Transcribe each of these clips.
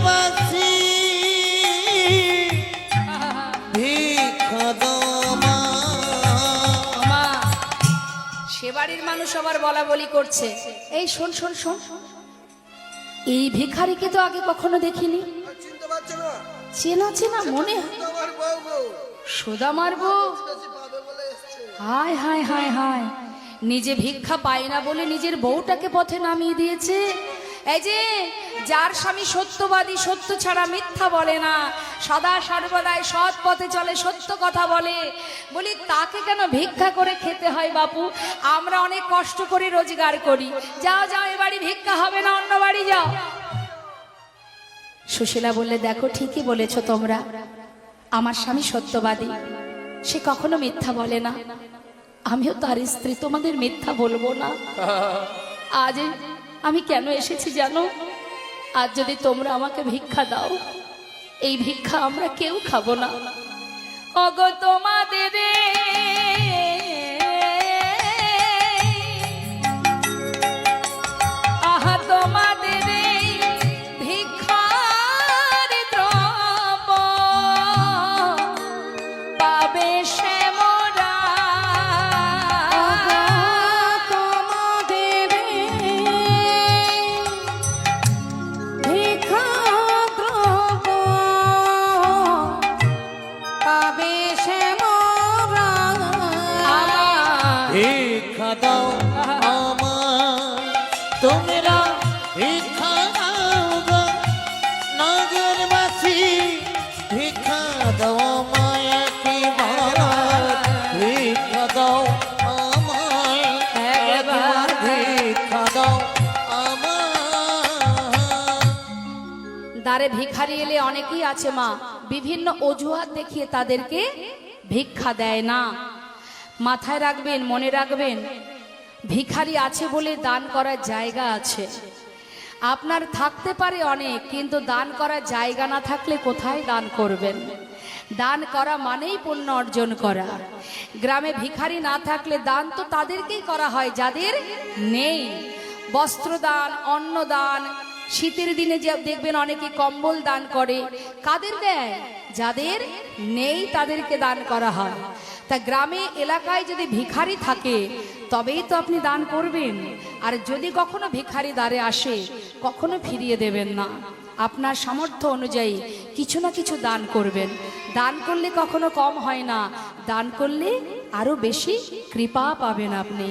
বাসি ভিক্ষা দাও মা। সে বাড়ির মানুষ আবার বলা বলি করছে, এই শোন শোন শোন, এই ভিখারিকে তো আগে কখনো দেখিনি। চেনা চেনা মনে সুদামার বউ। হায় হায় হায় হায়, নিজে ভিক্ষা পায় না বলে নিজের বউটাকে পথে নামিয়ে দিয়েছে। এই যে যার স্বামী সত্যবাদী, সত্য ছাড়া মিথ্যা বলে না, সদা সর্বদাই সৎ পথে চলে, সত্য কথা বলে, বলি তাকে কেন ভিক্ষা করে খেতে হয় বাপু? আমরা অনেক কষ্ট করে রোজগার করি। যাও যাও, এ বাড়ি ভিক্ষা হবে না, অন্য বাড়ি যাও। সুশীলা বললে, দেখো ঠিকই বলেছ তোমরা, আমার স্বামী সত্যবাদী, সে কখনো মিথ্যা বলে না, আমিও তার স্ত্রী, তোমাদের মিথ্যা বলবো না। আজ আমি কেন এসেছি জানো? আজ যদি তোমরা আমাকে ভিক্ষা দাও, এই ভিক্ষা আমরা কেউ খাবো না। ওগো তোমাদের আহা তোমাদের ভিক্ষার দ্রব্য পাবে সে মোরা। তোমাদের ভিক্ষার দ্রব্য পাবে সে মোরা। ভিক্ষা দাও আমার, তোমরা ভিক্ষা দাও গো নগরবাসী, ভিক্ষা দাও আমায় একবার, ভিক্ষা দাও আমায় একবার, ভিক্ষা দাও আমায়। দ্বারে ভিখারি এলে অনেকেই আছে মা, বিভিন্ন অজুহাত দেখিয়ে তাদেরকে ভিক্ষা দেয় না। মাথায় রাখবেন, মনে রাখবেন, ভিখারি আছে বলে দান করার জায়গা আছে। আপনার থাকতে পারে অনেক, কিন্তু দান করার জায়গা না থাকলে কোথায় দান করবেন? দান করা মানেই পুণ্য অর্জন করা। গ্রামে ভিখারি না থাকলে দান তো তাদেরকেই করা হয় যাদের নেই। বস্ত্রদান, অন্নদান, শীতের দিনে যে দেখবেন অনেকে কম্বল দান করে, কাদের দেয়? যাদের নেই তাদেরকে দান করা হয়। তা গ্রামে এলাকায় যদি ভিখারি থাকে তবেই তো আপনি দান করবেন। আর যদি কখনো ভিখারি দ্বারে আসে, কখনো ফিরিয়ে দেবেন না। আপনার সামর্থ্য অনুযায়ী কিছু না কিছু দান করবেন। দান করলে কখনো কম হয় না, দান করলে আরো বেশি কৃপা পাবেন, আপনি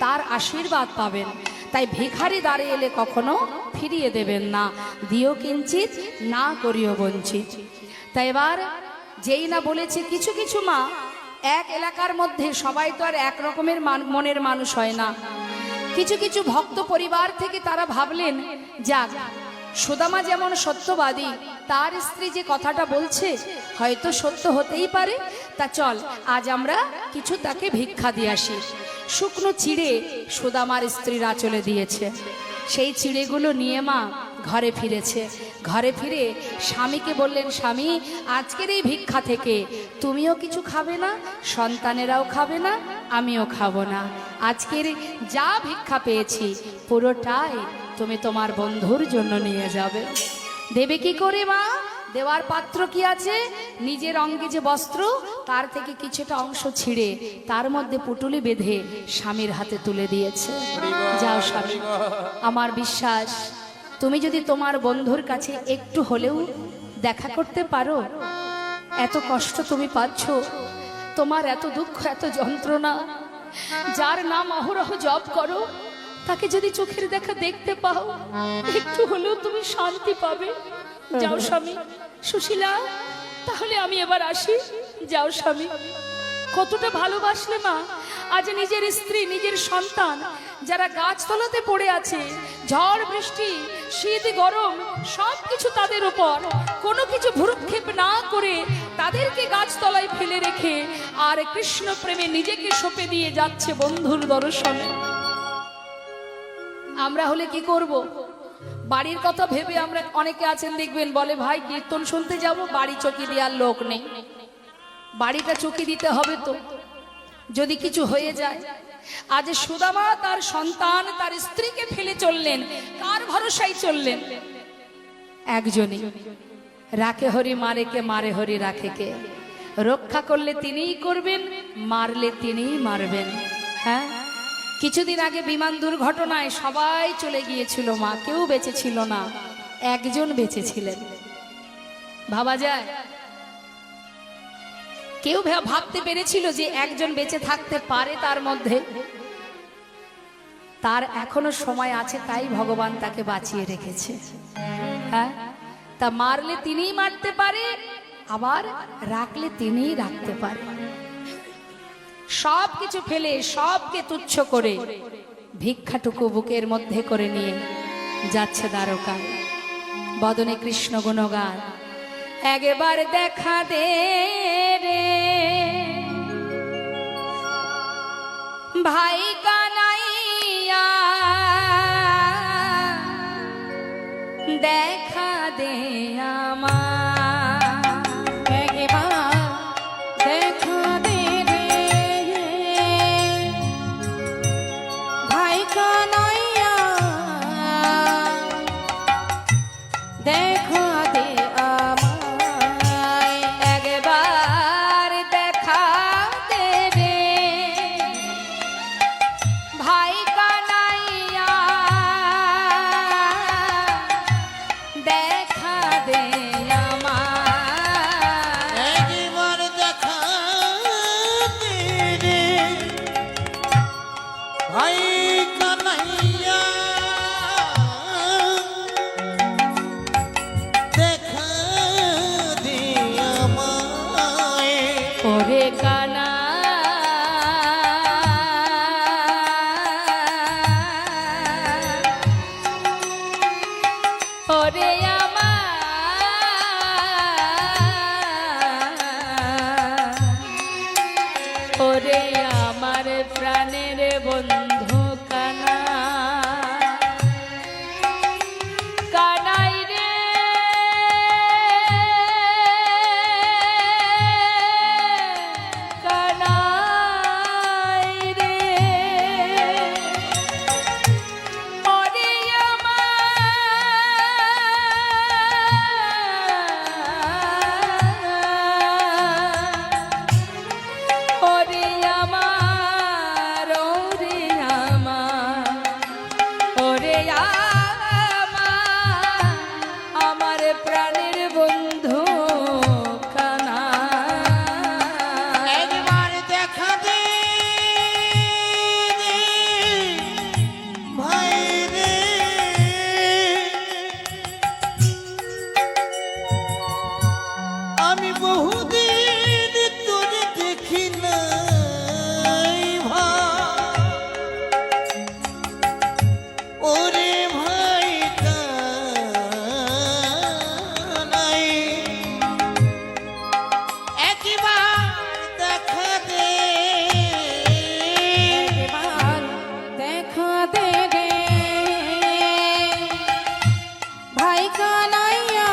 তার আশীর্বাদ পাবেন। তাই ভিখারি দ্বারে এলে কখনো ফিরিয়ে দেবেন না। দিও কিঞ্চিত, না করিও বঞ্চিত। তাই এবার যেই না বলেছে, কিছু কিছু মা, এক এলাকার মধ্যে সবাই তো আর এক রকমের মনের মানুষ হয় না। কিছু কিছু ভক্ত পরিবার থেকে তারা ভাবলেন, যাক, সুদামা যেমন সত্যবাদী, তার স্ত্রী যে কথাটা বলছে হয়তো সত্য হতেই পারে, তা চল আজ আমরা কিছু তাকে ভিক্ষা দিয়ে আসি। শুকনো চিড়ে সুদামার স্ত্রীরা চলে দিয়েছে। সেই চিড়েগুলো নিয়ে মা ঘরে ফিরেছে। ঘরে ফিরে স্বামীকে বললেন, স্বামী, আজকের এই ভিক্ষা থেকে তুমিও কিছু খাবে না, সন্তানেরাও খাবে না, আমিও খাবো না। আজকের যা ভিক্ষা পেয়েছি পুরোটাই তুমি তোমার বন্ধুর জন্য নিয়ে যাবে। দেবে কি করে মা? দেওয়ার পাত্র কি আছে? নিজের অঙ্গে যে বস্ত্র, তার থেকে কিছুটা অংশ ছিঁড়ে তার মধ্যে পুটুলি বেঁধে স্বামীর হাতে তুলে দিয়েছে। যাও স্বামী, আমার বিশ্বাস তুমি যদি তোমার বন্ধুর কাছে একটু হলেও দেখা করতে পারো, এত কষ্ট তুমি পাচ্ছ, তোমার এত দুঃখ, এত যন্ত্রণা, যার নাম অহরহ জপ করো, তাকে যদি চোখের দেখা দেখতে পাও, একটু হলেও তুমি শান্তি পাবে। যাও স্বামী। সুশীলা, তাহলে আমি এবার আসি। যাও স্বামী। কতটা ভালোবাসলে মা, আজ নিজের স্ত্রী, নিজের সন্তান যারা গাছতলাতে পড়ে আছে, ঝড় বৃষ্টি, শীত গরম সব কিছু তাদের উপর, কোনো কিছু ভ্রুক্ষেপ না করে তাদেরকে গাছতলায় ফেলে রেখে আর কৃষ্ণ প্রেমে নিজেকে সঁপে দিয়ে যাচ্ছে বন্ধুর দর্শনে। আমরা হলে কি করব? বাড়ির কথা ভেবে আমরা অনেকে আছেন দেখবেন, বলে ভাই কীর্তন শুনতে যাব, বাড়ি চকি দেওয়ার লোক নেই। বাড়িটা চকি দিতে হবে তো, যদি কিছু হয়ে যায়। আজ সুদামা তার সন্তান, তার স্ত্রীকে ফেলে চললেন, কার ভরসায় চললেন? একজনই। রাখে হরি মারে কে, মারে হরি রাখে কে। রক্ষা করলে তিনিই করবেন, মারলে তিনিই মারবেন। হ্যাঁ, কিছুদিন আগে বিমান দুর্ঘটনায় সবাই চলে গিয়েছিল মা, কেউ বেঁচে ছিল না, একজন বেঁচে ছিলেন। ভাবা যায়? কেউ ভাবতে পেরেছিল যে একজন বেঁচে থাকতে পারে তার মধ্যে? তার এখনো সময় আছে, তাই ভগবান তাকে বাঁচিয়ে রেখেছে। হ্যাঁ, তা মারলে তিনিই মারতে পারে, আবার রাখলে তিনিই রাখতে পারে। সব কিছু ফেলে, সবকে তুচ্ছ করে ভিক্ষাটুকু বুকের মধ্যে করে নিয়ে যাচ্ছে দ্বারকায়, বদনে কৃষ্ণ গুণগান। একবার দেখা দে রে ভাই কানাইয়া, দেখা দে আমার, একবার দেখা দে রে ভাই কানাইয়া, দেখা দে আমায়, একবার দেখা দে রে ভাই কানাইয়া, দেখা দে আমায়, একবার দেখা দে রে ভাই কানাইয়া, দেখা দে আমায়। ওরে কানা ওরে ওরে আমার প্রাণের বন্ধু কানা, কানাই রে কানাই রে, ওরে ওরে আমার, ওরে আমার, ওরে আমার প্রাণের বন্ধু কানা, একবার দেখা দে রে ভাই রে, আমি বহুদিন তোরে দেখি নাই ভাই, ওরে ভাই কানাই, একবার দেখা দে, একবার দেখা দে রে ভাই কানাইয়া,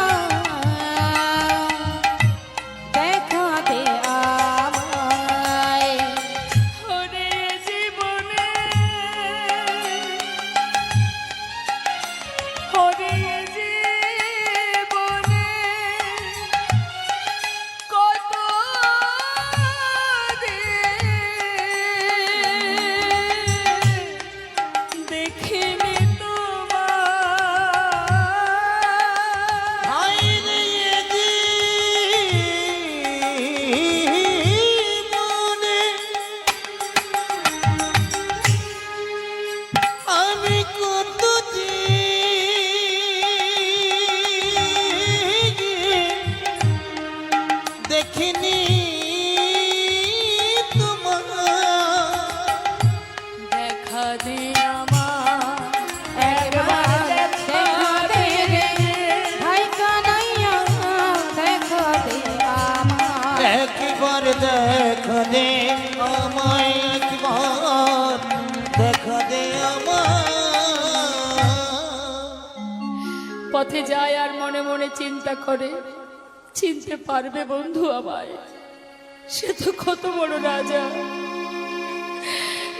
দেখা দে আমায়, ওরে জীবনে, ওরে জীবনে কত দেখিনি তোমার, ভাই রে জীবনে আমি কত দেখিনি তোমার, দেখা দে আমার, একবার দেখা দে রে ভাই কানাইয়া, দেখা দে আমার, একবার দেখা দে আমায়, একবার দেখা দে আমায়। পথে যায় আর মনে মনে চিন্তা করে, চিনতে পারবে বন্ধু আমায়? সে তো কত বড় রাজা,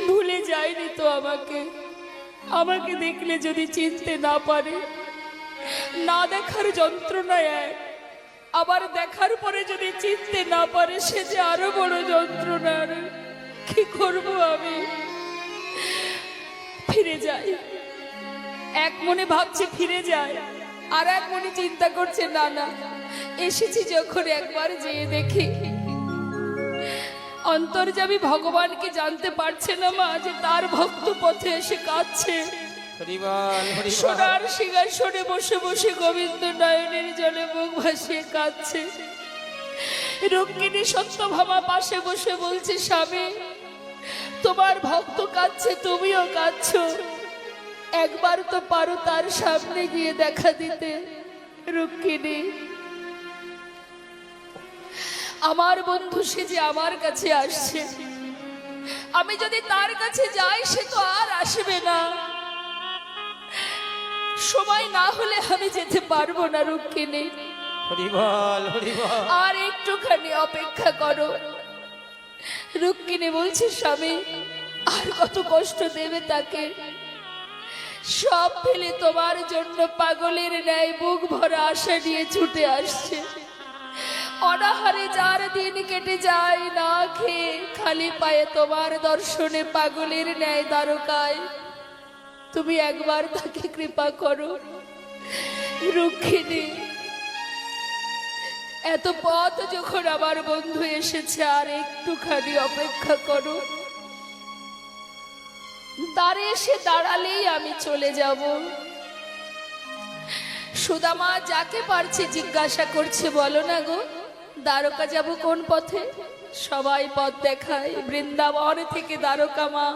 ভুলে যায়নি তো আমাকে। আমাকে দেখলে যদি চিনতে না পারে, না দেখার যন্ত্রণা এক, আবার দেখার পরে যদি চিনতে না পারে সে যে আরো বড় যন্ত্রণা। কি করব আমি? ফিরে যাই, এক মনে ভাবছে ফিরে যায়, আর এক মনে চিন্তা করছে না না এসেছি যখন একবার যেয়ে দেখি। অন্তর্যামী ভগবানকে জানতে পারছে না মা যে তার ভক্ত পথে এসে কাঁদছে। সোনার সিংহাসনে বসে বসে গোবিন্দ নয়নের জলে মুখ ভাসিয়ে কাঁদছে। রুক্মিণী সত্যভামা পাশে বসে বলছে, স্বামী তোমার ভক্ত কাঁদছে, তুমিও কাঁদছো, একবার তো পারো তার সামনে গিয়ে দেখা দিতে। রুক্মিণী, আমার বন্ধু সে যে আমার কাছে আসছে, আমি যদি তার কাছে যাই সে তো আর আসবে না, সময় না হলে আমি যেতে পারবো না। রুক্মিণী, আর একটুখানি অপেক্ষা করো। রুক্মিণী বলছে, স্বামী আর কত কষ্ট দেবে তাকে? সব ফেলে তোমার জন্য পাগলের ন্যায় বুক ভরা আশা নিয়ে ছুটে আসছে। অনাহারে যার দিন কেটে যায় না খেয়ে খালি পায়ে তোমার দর্শনে পাগলের ন্যায় দ্বারকায়, তুমি একবার তাকে কৃপা করো। রুক্মিণী, এত পথ যখন আমার বন্ধু এসেছে, আর একটুখানি অপেক্ষা করো। দ্বারে এসে দাঁড়ালেই আমি চলে যাব। সুদামা যাকে পারছে জিজ্ঞাসা করছে, বলো না গো দ্বারকা যাব কোন পথে? সবাই পথ দেখায়, বৃন্দাবন থেকে দ্বারকা মা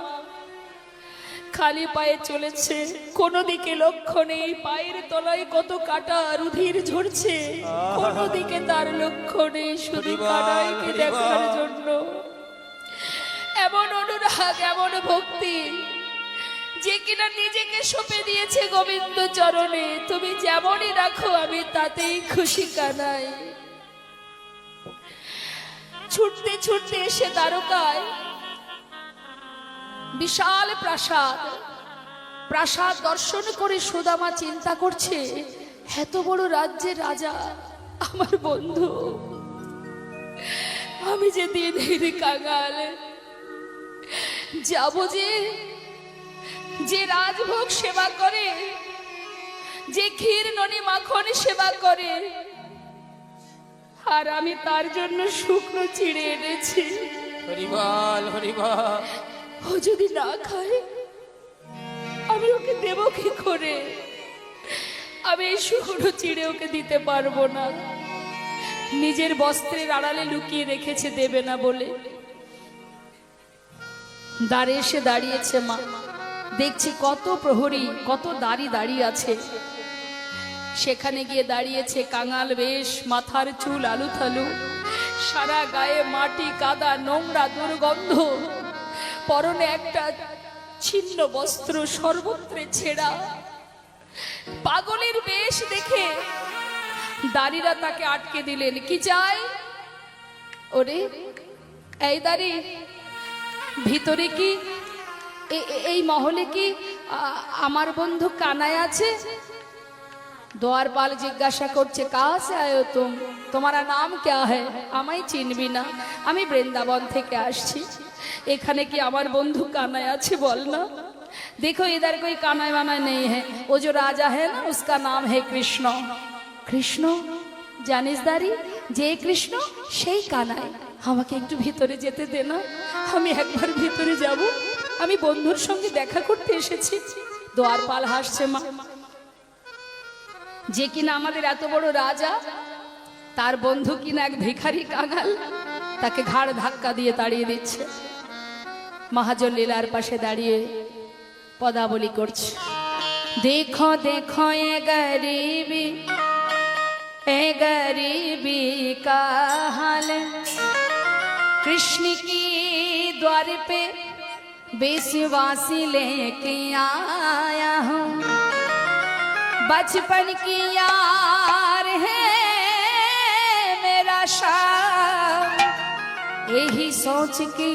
খালি পায়ে চলেছে, কোনো দিকে লক্ষ্য নেই, পায়ের তলায় কত কাটা রুধির ঝরছে, কোনো দিকে তার লক্ষ্য নেই, শুধু কানাইকে দেখার জন্য। এমন অনুরাগ, এমন ভক্তি, যে কিনা নিজেকে সঁপে দিয়েছে গোবিন্দ চরণে। তুমি যেমনই রাখো আমি তাতেই খুশি কানাই। ছুটতে ছুটতে এসে দ্বারকায় বিশাল প্রাসাদ, প্রাসাদ দর্শন করে সুদামা চিন্তা করছে, এত বড় রাজ্যের রাজা আমার বন্ধু, আমি যে দিনের কাঙাল, যাব যে রাজভোগ সেবা করে, যে ক্ষীর ননি মাখন সেবা করে, আর আমি তার জন্য শুকনো চিড়ে এনেছি। ও যদি না খায় আমি ওকে দেব কি করে? আমি এই শুকনো চিড়ে ওকে দিতে পারবো না। নিজের বস্ত্রের আড়ালে লুকিয়ে রেখেছে দেবে না বলে। দ্বারে এসে দাঁড়িয়েছে মা, দেখছি কত প্রহরী, কত দাঁড়িয়ে আছে। সেখানে গিয়ে দাঁড়িয়েছে কাঙাল বেশ, মাথার চুল আলু থালু, সারা গায়ে মাটি কাদা নোংরা দুর্গন্ধ, পরনে একটা ছিন্ন বস্ত্র, সর্বত্রে ছেঁড়া, পাগলের বেশ দেখে দাঁড়িরা তাকে আটকে দিলেন। কি চাই? ওরে এই দাঁড়ি, ভিতরে কি এই মহলে কি আমার বন্ধু কানাই আছে? দ্বারপাল জিজ্ঞাসা করছে, কাহা সে আয়ে তুম, তোমারা নাম ক্যা হ্যায়? আমায় চিনবি না, আমি বৃন্দাবন থেকে আসছি, এখানে কি আমার বন্ধু কানাই আছে বল না। देखो इधर कोई कानाई वाना नहीं है, वो जो राजा है ना उसका नाम है कृष्ण। कृष्ण জানিস দাঁড়ি, যে কৃষ্ণ সেই কানাই। আমাকে একটু ভিতরে যেতে দে না, আমি একবার ভিতরে যাব, আমি বন্ধুর সঙ্গে দেখা করতে এসেছি। দ্বারপাল হাসছে মা, যে কিনা আমাদের এত বড় রাজা, তার বন্ধু কিনা এক ভিখারি কাঙাল, তাকে ঘাড় ধাক্কা দিয়ে তাড়িয়ে দিচ্ছে। মহাজন লীলার পাশে দাঁড়িয়ে পদাবলী করছে, দেখো দেখো ए गरीबी का हाल, कृष्ण की द्वार पे बेसवासी लेके आया हूँ, बचपन की यार है मेरा शाम, यही सोच के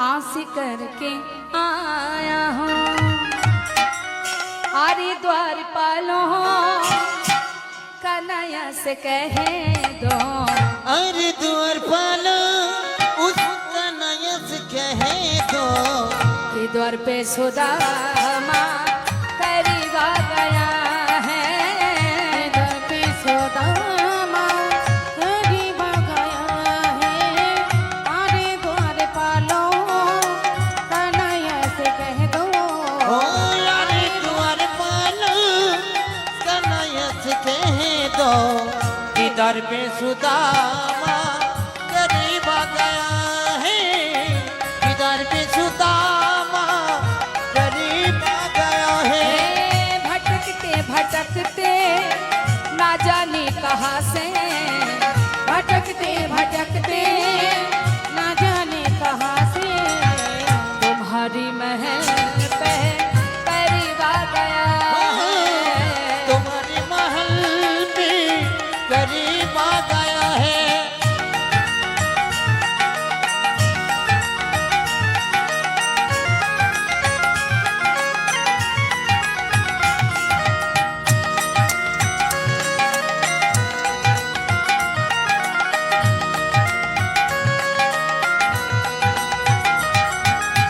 आस करके आया हूँ। हरि द्वार पालो कन्हैया से कह दो अरे द्वार पालो उस कन्हैया से कह दो कि द्वार पे सुदामा करीब आ गया है। द्वार पे सुदामा करीब आ गया है। अरे द्वार पालो कन्हैया से कह दो ओ अरे द्वार पालो कन्हैया से कह दो कि द्वार पे सुदामा करीब आ गया है कि द्वार पे सुदामा करीब आ गया है। भटकते भटकते ना जाने कहाँ से भटकते भटकते ना जाने कहाँ से तुम्हारी महल पे करीब आ गया है। तुम्हारे महल पे करीब आ गया है।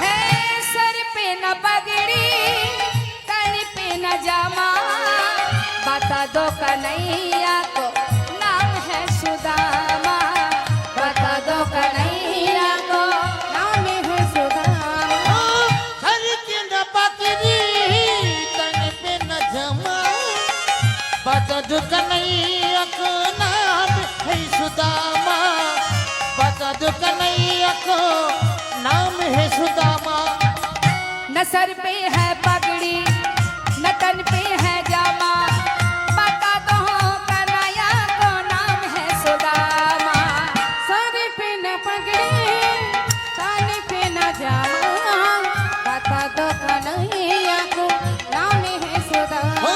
है सर पे न पगड़ी तन पे न जामा बता दो कन्हैया को नाम है सुदामा। बता दो कन्हैया को नाम है सुदामा। सर के न पकड़ी तन पे न जमा बता दो कन्हैया को नाम है सुदामा। बता दो कन्हैया को नाम है सुदामा। न सर पे है पगड़ी न तन पे है जामा बता दो कन्हैया को नाम है सुदामा। सर पे न पगड़ी कान पे न जामा बता दो कन्हैया को नाम है सुदामा।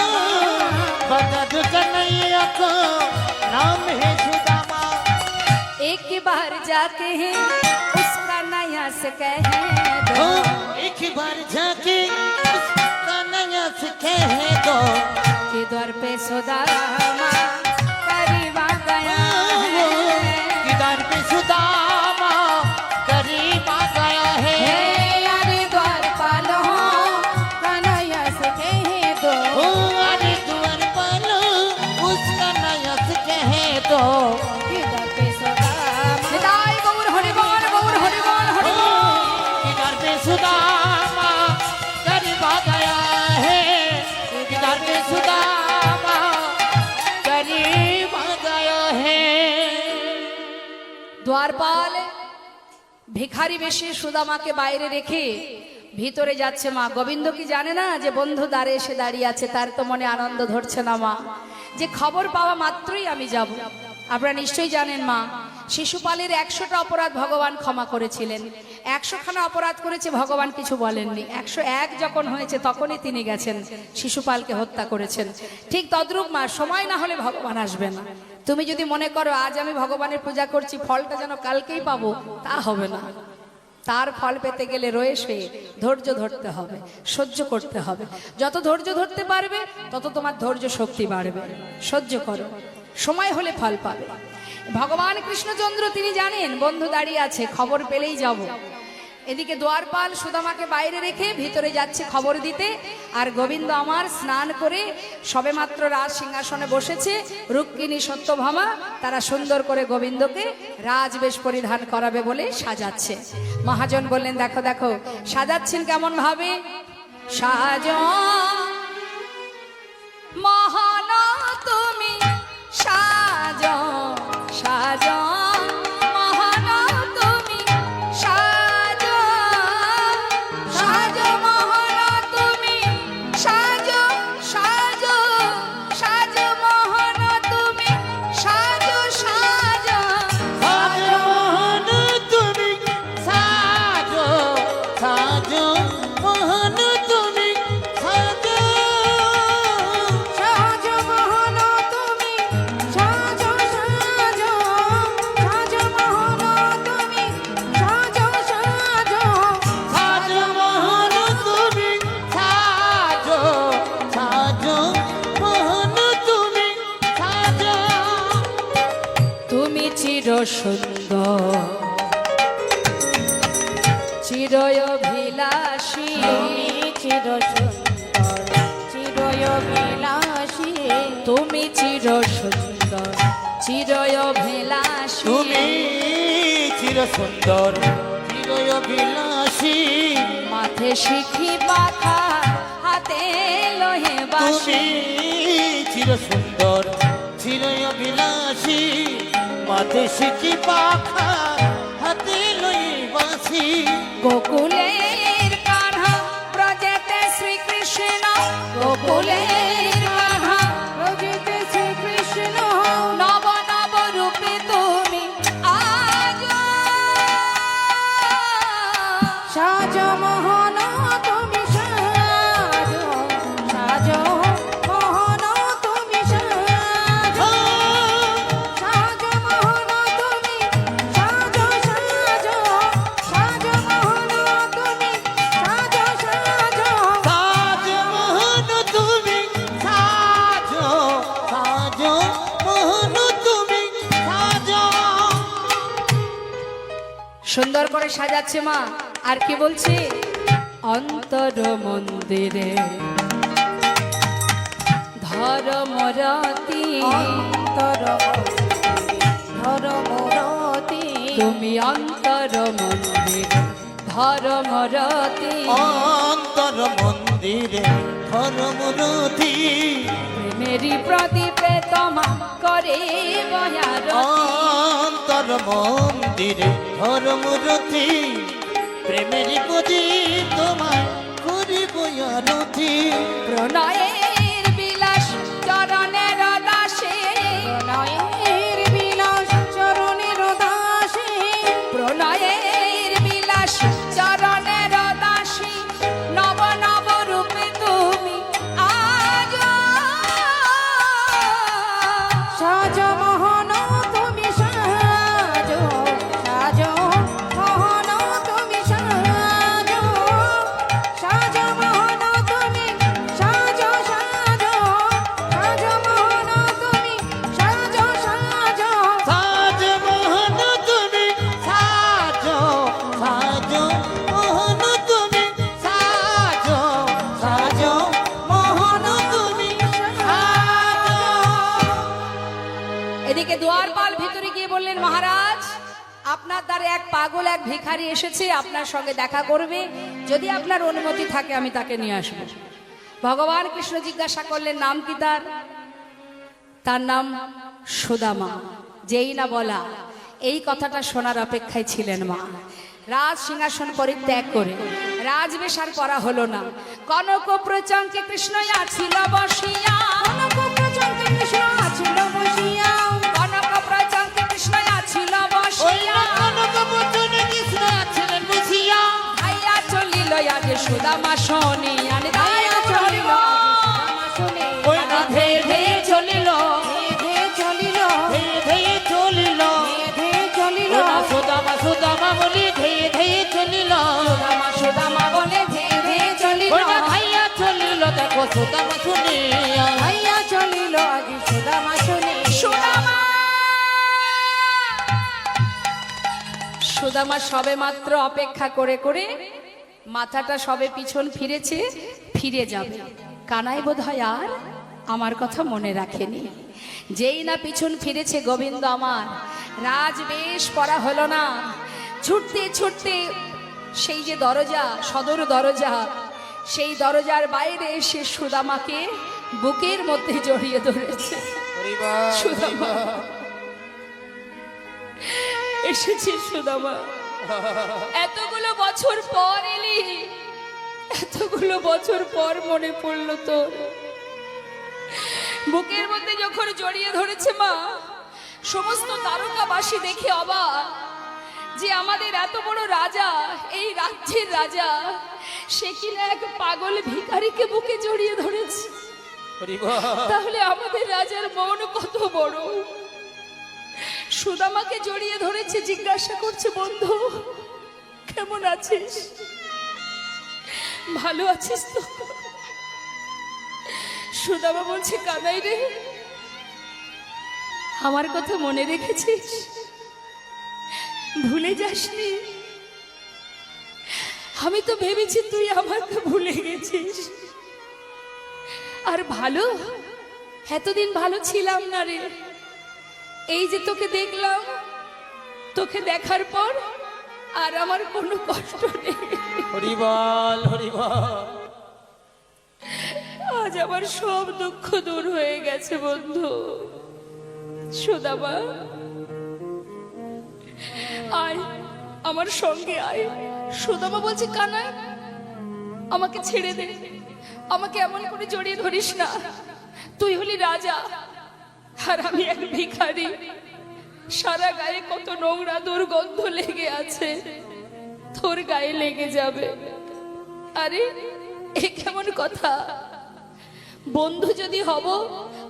बता दो कन्हैया को नाम है सुदामा। एक बार जाके है उस कन्हैया से कह दो एक बार जाके उस कन्हैया से कह दो कि द्वार पे सुदामा करीब आ गया है। कि द्वार पे सुदामा करीब आ गया है। अरे द्वार पालो कन्हैया से कह दो ओ अरे द्वार पालो उस कन्हैया से कह दो कि द्वार पे सुदामा। निताई गौर हरिवान गौर हरिवान हरिवान। कि द्वार पे सुदामा करीब आ गया है। कि द्वार पे सुदामा करीब आ गया है। দ্বারপাল ভিখারি বেশে সুদামাকে বাইরে রেখে ভিতরে যাচ্ছে মা। গোবিন্দ কি জানে না যে বন্ধু দ্বারে এসে দাঁড়িয়ে আছে? তার তো মনে আনন্দ ধরছে না মা, যে খবর পাওয়া মাত্রই আমি যাব। আপনারা নিশ্চয়ই জানেন মা, শিশুপালের 100টা অপরাধ ভগবান ক্ষমা করেছিলেন। 100খানা অপরাধ করেছে, ভগবান কিছু বলেননি। 101 যখন হয়েছে তখনই তিনি গেছেন শিশুপালকে হত্যা করেছেন। ঠিক তদ্রূপ মা, সময় না হলে ভগবান আসবে না। তুমি যদি মনে করো আজ আমি ভগবানের পূজা করছি, ফলটা যেন কালকেই পাবো, তা হবে না। তার ফল পেতে গেলে রয়েছে ধৈর্য ধরতে হবে, সহ্য করতে হবে। যত ধৈর্য ধরতে পারবে তত তোমার ধৈর্য শক্তি বাড়বে। সহ্য করো, সময় হলে ফল পাবে। ভগবান কৃষ্ণচন্দ্র তিনি জানেন বন্ধু দাঁড়িয়ে আছে, খবর পেলেই যাব। এদিকে দ্বারপাল সুদামাকে বাইরে রেখে ভিতরে যাচ্ছে খবর দিতে। আর গোবিন্দ আমার স্নান করে সবেমাত্র রাজ সিংহাসনে বসেছে। রুক্মিণী সত্যভামা তারা সুন্দর করে গোবিন্দকে রাজবেশ পরিধান করাবে বলে সাজাচ্ছে। মহাজন বললেন, দেখো দেখো সাজাচ্ছেন কেমন ভাবে। সাজ মহান তুমি সাজ সাজ মহান তুমি সাজ সাজ মহান তুমি সাজ সাজ সাজ মহান তুমি সাজ সাজ সাজো মোহন তুমি সাজো সাজো মোহন তুমি সাজো সুন্দর চিরভিলাষী তুমি চির সুন্দর চিরবিলাসী তুমি চির সুন্দর চিরভিলাষী তুমি চির সুন্দর চিরবিলাসী মাথে শিখি পাখা হাতে লোহে বাঁশি তুমি চির সুন্দর চিরবিলাসী মাথে শিখি পাখা হাতে লই বাঁশি গোকুলের কান্হা ব্রজেতে শ্রীকৃষ্ণ গোকুলের কান্হা রজিতে শ্রীকৃষ্ণ নব নব রূপে তুমি আজ সাজ মোহন তুমি সাজ সাজ মোহন তুমি সাজ সাজ মোহন তুমি সাজ সাজ সাজ মোহন তুমি সাজ সাজ সাজ মোহন তুমি সাজ সাজ মোহন তুমি সাজ সুন্দর করে সাজাচ্ছে মা আর কি বলছে অন্তর মন্দিরে ধর্মরতি অন্তর ধর্মরতি তুমি অন্তর মন্দিরে ধর্মরতি অন্তর মন্দিরে ধর্মরতি প্রেমেরই প্রদীপে তোমা করে বয়ারতি অন্তর মন্দিরে ধর্মরতি প্রেমের প্রতি তোমায় করিব আরতি প্রণয়ের বিলাস চরণের দাসে প্রণয়ের বিলাস চরণের দাসে প্রণয়ের বিলাস চরণের দাসী নব নব রূপে তুমি আজ সাজ মোহন তুমি সাজ সাজ মোহন তুমি সাজ সাজ মোহন তুমি সাজ সাজ সাজ মোহন তুমি সাজ সাজ সাজ মোহন তুমি সাজ সাজ মোহন তুমি সাজ সাজ মোহন তুমি সাজ এদিকে দুয়ারপাল ভিতরে গিয়ে বললেন মহারাজ আপনার দ্বারে এক পাগল এক ভিখারি এসেছে আপনার সঙ্গে দেখা করবে যদি আপনার অনুমতি থাকে আমি তাকে নিয়ে আসবো ভগবান কৃষ্ণ জিজ্ঞাসা করলেন নাম কি তার তার নাম সুদামা যেই না বলা এই কথাটা শোনার অপেক্ষায় ছিলেন মা রাজ সিংহাসন পরিত্যাগ করে রাজবেশ আর করা হলো না কনক প্রচঙ্কে কৃষ্ণ আছিল বসিয়া কনক প্রচণ্ড কৃষ্ণ আছিল বসিয়া কনক প্রচঙ্কে কৃষ্ণ আছিল ওই বসিয়া কনক বচনে কৃষ্ণ আছিলেন বসিয়া ভাইয়া চলিল আগে সুদামা শনি আনে দায়া চলিল শুনে ওই না ধে ধে চলিল ধে চলিল ধেয়ে ধেয়ে চলিল ধে চলিল ওই না সুদামা সুদামা বলি ধেয়ে ধেয়ে চলিল সুদামা সুদামা বলে ধে ধে চলিল ওই না ভাইয়া চলিল দেখো সুদামা শুনিয়া ভাইয়া চলিল আজি সুদামা শুনে সুদামা সুদামা সবে মাত্র অপেক্ষা করে করে মাথাটা সবে পিছন ফিরেছে ফিরে যাবে কানাই বোধ হয় আর আমার কথা মনে রাখেনি যেই না পিছন ফিরেছে গোবিন্দ আমার রাজবেশ পরা হলো না ছুটতে ছুটতে সেই যে দরজা সদর দরজা সেই দরজার বাইরে এসে সুদামাকে বুকের মধ্যে জড়িয়ে ধরেছে সুদামা এসেছে সুদামা এতগুলো বছর পর এলি এতগুলো বছর পর মনে পড়লো তোর বুকের মধ্যে যখন জড়িয়ে ধরেছে মা সমস্ত তারকাবাসী দেখে অবাক যে আমাদের এত বড় রাজা এই রাজ্যের রাজা সে কিনা এক পাগল ভিখারিকে বুকে জড়িয়ে ধরেছে তাহলে আমাদের রাজার মন কত বড় সুদামাকে জড়িয়ে ধরেছে জিজ্ঞাসা করছে বন্ধু কেমন আছিস ভালো আছিস তো সুদামা বলছে কানাই রে আমার কথা মনে রেখেছিস ভুলে যাসনি? আমি তো ভেবেছি তুই আমাকে ভুলে গেছিস। আর ভালো, এতদিন ভালো ছিলাম না রে। এই যে তোকে দেখলাম, তোকে দেখার পর আর আমার কোনো কষ্ট নেই। হরিবল হরিবল। আজ আমার সব দুঃখ দূর হয়ে গেছে বন্ধু। সুদামা, আয় আমার সঙ্গে আয়। সুদামা বলছে, কানাই আমাকে ছেড়ে দে, আমাকে এমন করে জড়িয়ে ধরিস না। তুই হলি রাজা আর আমি এক ভিখারি। সারা গায়ে কত নোংরা দুর্গন্ধ লেগে আছে, তোর গায়ে লেগে যাবে। আরে এ কেমন কথা? বন্ধু যদি হব,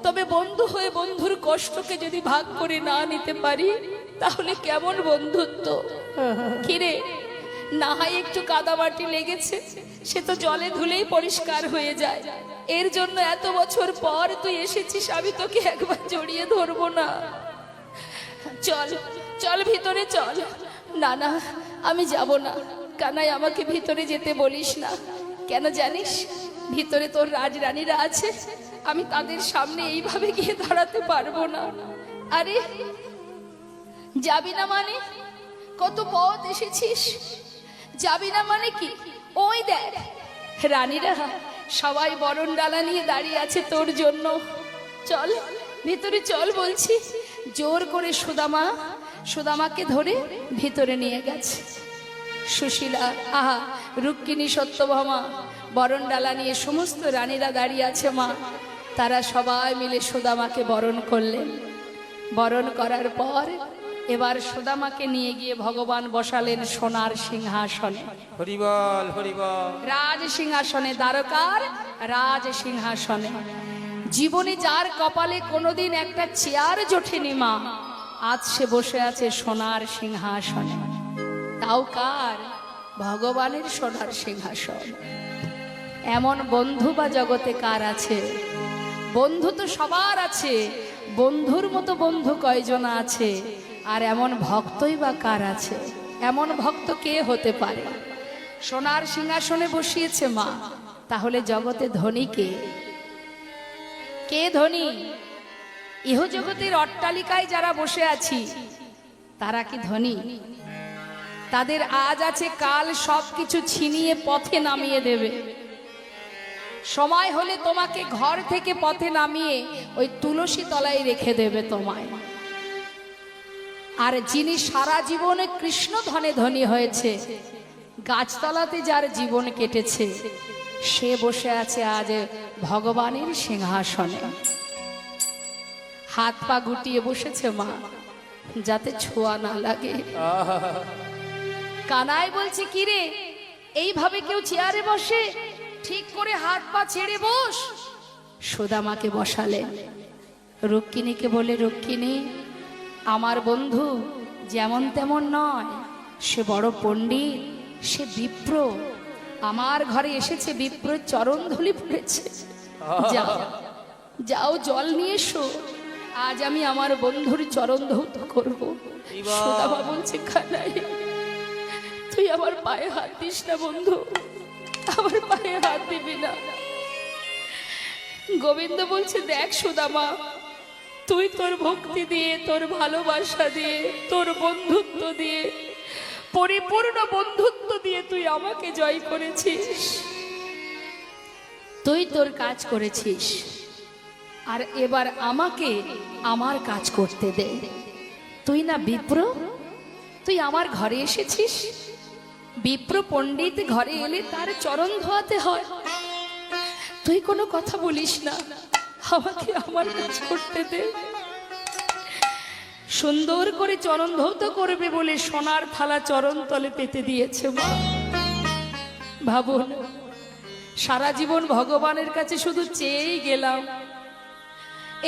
তবে বন্ধু হয়ে বন্ধুর কষ্টকে যদি ভাগ করে না নিতে পারি, তাহলে কেমন বন্ধুত্ব? কিরে, না হয় একটু কাদামাটি লেগেছে, সে তো জলে ধুলেই পরিষ্কার হয়ে যায়। এর জন্য এত বছর পর তুই এসেছিস, আমি তোকে একবার জড়িয়ে ধরবো না? চল চল ভিতরে চল। না না, আমি যাব না। কানাই, আমাকে ভিতরে যেতে বলিস না। কেন জানিস? ভিতরে তোর রাজরানীরা আছে, আমি তাদের সামনে এইভাবে গিয়ে দাঁড়াতে পারবো না। আরে যাবি না মানে? কত পথ এসেছিস, যাবি না মানে কি? ওই দেখ, রানীরা সবাই বরণ ডালা নিয়ে দাঁড়িয়ে আছে তোর জন্য। চল ভিতরে চল বলছি। জোর করে সুদামাকে ধরে ভিতরে নিয়ে গেছে। সুশীলা, আহা, রুক্মিণী, সত্যভামা বরণ ডালা নিয়ে সমস্ত রানীরা দাঁড়িয়ে আছে মা। তারা সবাই মিলে সুদামাকে বরণ করলেন। বরণ করার পর এবার সুদামাকে নিয়ে গিয়ে ভগবান বসালেন সোনার সিংহাসনে। হরিবল হরিবল। রাজ সিংহাসনে, দ্বারকার রাজ সিংহাসনে। জীবনে যার কপালে কোনোদিন একটা চেয়ার জোটেনি মা, আজ সে বসে আছে সোনার সিংহাসনে। তাও কার? ভগবানের সোনার সিংহাসন। এমন বন্ধু বা জগতে কার আছে? বন্ধু তো সবার আছে, বন্ধুর মতো বন্ধু কয়জন আছে? আর এমন ভক্তই বা কার আছে? এমন ভক্ত কে হতে পারে? সোনার সিংহাসনে বসিয়েছে মা। তাহলে জগতে ধনী কে? কে ধনী? ইহ জগতের অট্টালিকায় যারা বসে আছি, তারা কি ধনী? তাদের আজ আছে, কাল সবকিছু ছিনিয়ে পথে নামিয়ে দেবে। সময় হলে তোমাকে ঘর থেকে পথে নামিয়ে ওই তুলসী তলায় রেখে দেবে তোমায়। আর যিনি সারা জীবনে কৃষ্ণ ধনে ধনী হয়েছে, গাছতলাতে যার জীবন কেটেছে, সে বসে আছে আজ ভগবানের সিংহাসনে। হাত পা গুটিয়ে বসেছে মা, যাতে ছোঁয়া না লাগে। কানাই বলছে, কিরে, এইভাবে কেউ চেয়ারে বসে? ঠিক করে হাত পা ছেড়ে বস। সুদামাকে বসালেন। রুক্মিণীকে বলে, রুক্মিণী, আমার বন্ধু যেমন তেমন নয়, সে বড় পণ্ডিত, সে বিপ্র। আমার ঘরে এসেছে, বিপ্র চরণ ধুলি পড়েছে। যাও যাও, জল নিয়ে এসো, আজ আমি আমার বন্ধুর চরণ ধৌত করবো। সুদামা বলছে, কানাই, তুই আমার পায়ে হাত দিস না বন্ধু, আমার পায়ে হাত দিবি না। গোবিন্দ বলছে, দেখ সুদামা, তুই তোর ভক্তি দিয়ে, তোর ভালোবাসা দিয়ে, তোর বন্ধুত্ব দিয়ে, পরিপূর্ণ বন্ধুত্ব দিয়ে তুই আমাকে জয় করেছিস। তুই তোর কাজ করেছিস, আর এবার আমাকে আমার কাজ করতে দে। তুই না বিপ্র, তুই আমার ঘরে এসেছিস। বিপ্র পণ্ডিত ঘরে এলে তার চরণ ধোয়াতে হয়। তুই কোনো কথা বলিস না, আমাকে আমার কাজ করতে দে। সুন্দর করে চরণ ধৌত করবে বলে সোনার থালা চরণ তলে পেতে দিয়েছে মা। ভাবুন, সারা জীবন ভগবানের কাছে শুধু চেয়েই গেলাম,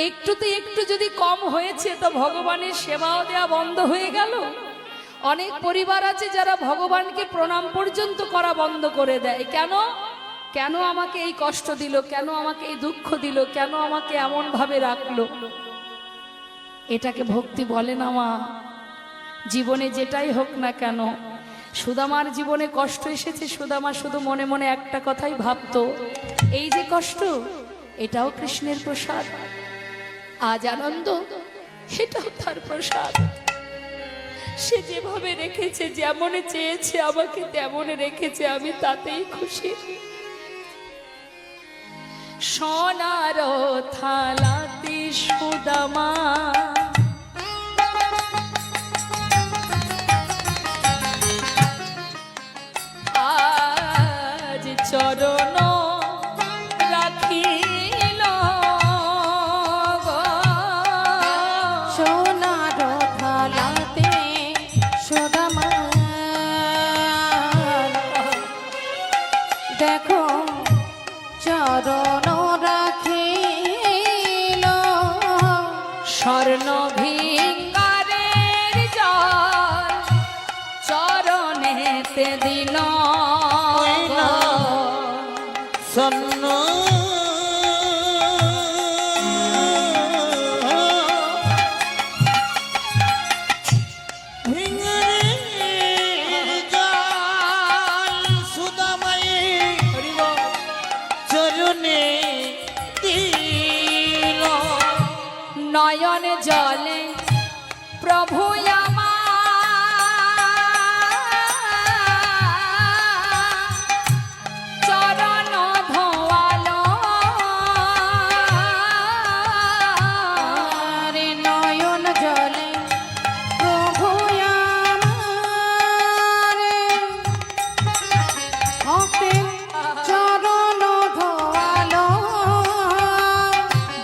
একটুতে একটু যদি কম হয়েছে তো ভগবানের সেবাও দেওয়া বন্ধ হয়ে গেল। অনেক পরিবার আছে যারা ভগবানকে প্রণাম পর্যন্ত করা বন্ধ করে দেয়। কেন? কেন আমাকে এই কষ্ট দিল, কেন আমাকে এই দুঃখ দিল, কেন আমাকে এমন ভাবে রাখলো? এটাকে ভক্তি বলে না মা। জীবনে যেটাই হোক না কেন, সুদামার জীবনে কষ্ট এসেছে, সুদামা শুধু মনে মনে একটা কথাই ভাবতো, এই যে কষ্ট এটাও কৃষ্ণের প্রসাদ, আজ আনন্দ এটাও তার প্রসাদ। সে যেভাবে রেখেছে, যেমন চেয়েছে আমাকে তেমন রেখেছে, আমি তাতেই খুশি। সোনার থালাতে সুদামা আজ চরণ রাখিল গো। সোনার থালাতে সুদামা দেখো চরণ রাখিল, স্বর্ণ ভিঙ্গারের জল চরণেতে দিল গো। সন্ন চরণে দিল, নয়ন জলে প্রভু চরণ ধোয়াল, রে নয়ন জলে প্রভু আমার ভক্তের চরণ ধোয়ালো,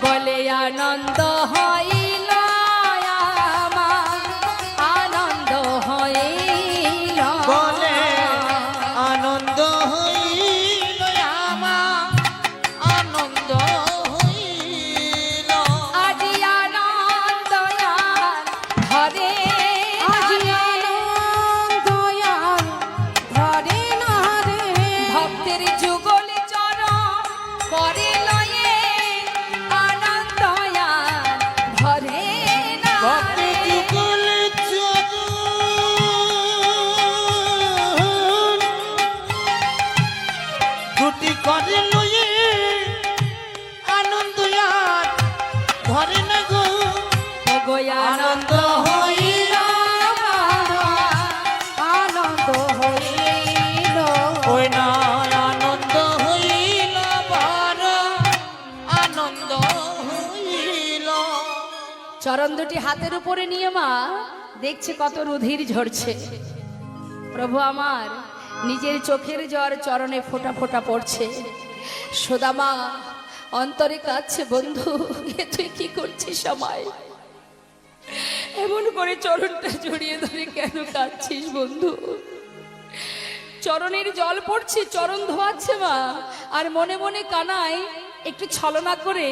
বলে আনন্দ হইল আমার, আনন্দ হইল বলে আনন্দ হইল আমার, আনন্দ হইল। আজি আনন্দ ঘরে আজি আনন্দ ধরে না রে, ভক্তের যুগল চরণ করে লয়ে, আনন্দ ঘরে না ভক্তি রে। যুগল চরণ দুটি করে লয়ে, আনন্দ আর ধরে না গো। ওগো আনন্দ হইল আনন্দ হইল, ওই না আনন্দ হইল বড়, আনন্দ হইল। চরণ দুটি হাতের উপরে নিয়ে মা দেখছে কত রুধির ঝরছে। প্রভু আমার নিজের চোখের জল চরণে ফোঁটা ফোঁটা পড়ছে। সুদামা অন্তরে কাঁদছে, বন্ধু এ তুই কি করছিস আমায়? এমন করে চরণটা জড়িয়ে ধরে কেন কাঁদছিস বন্ধু? চরণের জল পড়ছে, চরণ ধোয়াচ্ছে মা, আর মনে মনে কানায় একটু ছলনা করে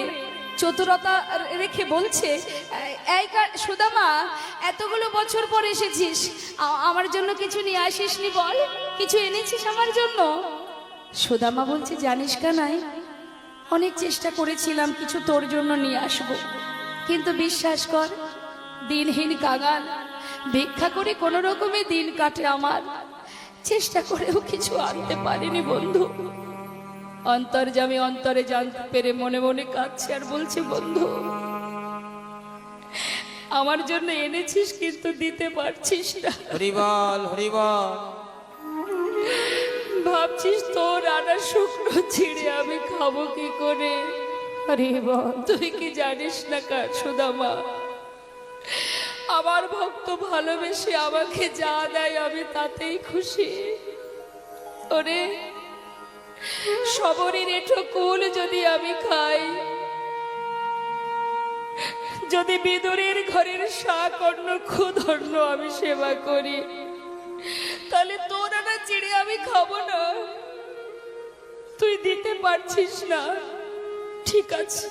চতুরতা রেখে বলছে, এই সুদামা এতগুলো বছর পর এসেছিস, আমার জন্য কিছু নিয়ে আসিসনি, বল কিছু এনেছিস আমার জন্য? সুদামা বলছে, জানিস কানাই, অনেক চেষ্টা করেছিলাম কিছু তোর জন্য নিয়ে আসব, কিন্তু বিশ্বাস কর দিনহীন কাঙাল, ভিক্ষা করে কোনো রকমে দিন কাটে আমার, চেষ্টা করেও কিছু আনতে পারিনি বন্ধু। অন্তর্যামী অন্তরে জানতে পেরে মনে মনে কাঁদছে আর বলছে, বন্ধু আমার জন্য এনেছিস কিন্তু দিতে পারছিস না, হরিবল হরিবল। ভাবছিস তোর আনা শুকনো ছিঁড়ে আমি খাবো কি করে? হরি বল। তুই কি জানিস না কার সুদামা, আমার ভক্ত ভালোবেসে আমাকে যা দেয় আমি তাতেই খুশি। ওরে সবরের এঠো কুল যদি আমি খাই, যদি বিদুরের ঘরের শাক অন্ন ক্ষুধন্য আমি সেবা করি, তাহলে তোর আনা চিড়ে আমি খাবো না? তুই দিতে পারছিস না, ঠিক আছে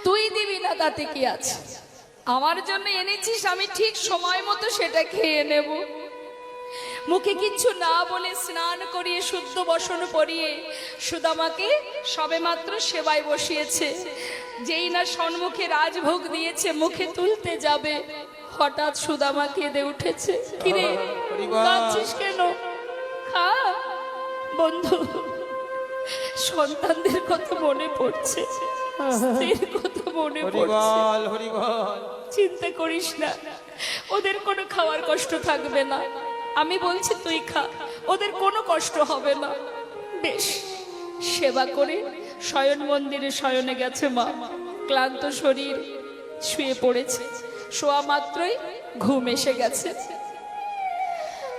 তুই দিবি না, তাতে কি আছে? আমার জন্য এনেছিস, আমি ঠিক সময় মতো সেটা খেয়ে নেব। মুখে কিচ্ছু না বলে স্নান করিয়ে শুদ্ধ বসন পরিয়ে সুদামাকে সবেমাত্র সেবায় বসিয়েছে। যেই না সম্মুখে রাজভোগ দিয়েছে, মুখে তুলতে যাবে, হঠাৎ সুদামা কেঁদে উঠেছে। কিরে হরি বল। কাঁদছিস কেন? খা বন্ধু, সন্তানদের কথা মনে পড়ছে, স্ত্রীর কথা মনে হরি পড়ছে। বল, হরি বল। চিন্তা করিস না, ওদের কোনো খাওয়ার কষ্ট থাকবে না। আমি বলছি তুই খা, ওদের কোনো কষ্ট হবে না। বেশ, সেবা করে শয়ন মন্দিরে শয়নে গেছে মা। ক্লান্ত শরীর শুয়ে পড়েছে, শোয়া মাত্রই ঘুম এসে গেছে।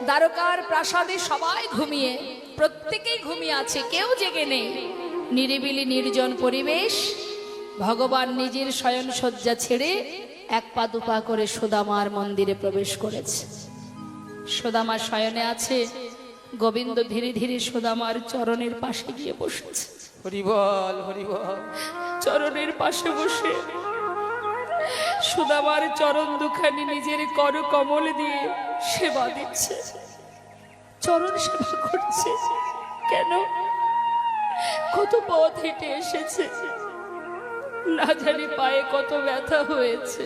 দ্বারকার প্রাসাদে সবাই ঘুমিয়ে, প্রত্যেকেই ঘুমিয়ে আছে, কেউ জেগে নেই। নিরিবিলি নির্জন পরিবেশ। ভগবান নিজের শয়ন শয্যা ছেড়ে এক পা দুপা করে সুদামার মন্দিরে প্রবেশ করেছে। সুদামা শয়নে আছে, গোবিন্দ ধীরে ধীরে সুদামার চরণের পাশে গিয়ে বসেছে। হরি বল, হরি বল। চরণের পাশে বসে সুদামার চরণ দুখানি নিজের কর কমল দিয়ে সেবা দিচ্ছে, চরণ সেবা করছে। কেন? কত পথ হেঁটে এসেছে, না জানি পায়ে কত ব্যথা হয়েছে।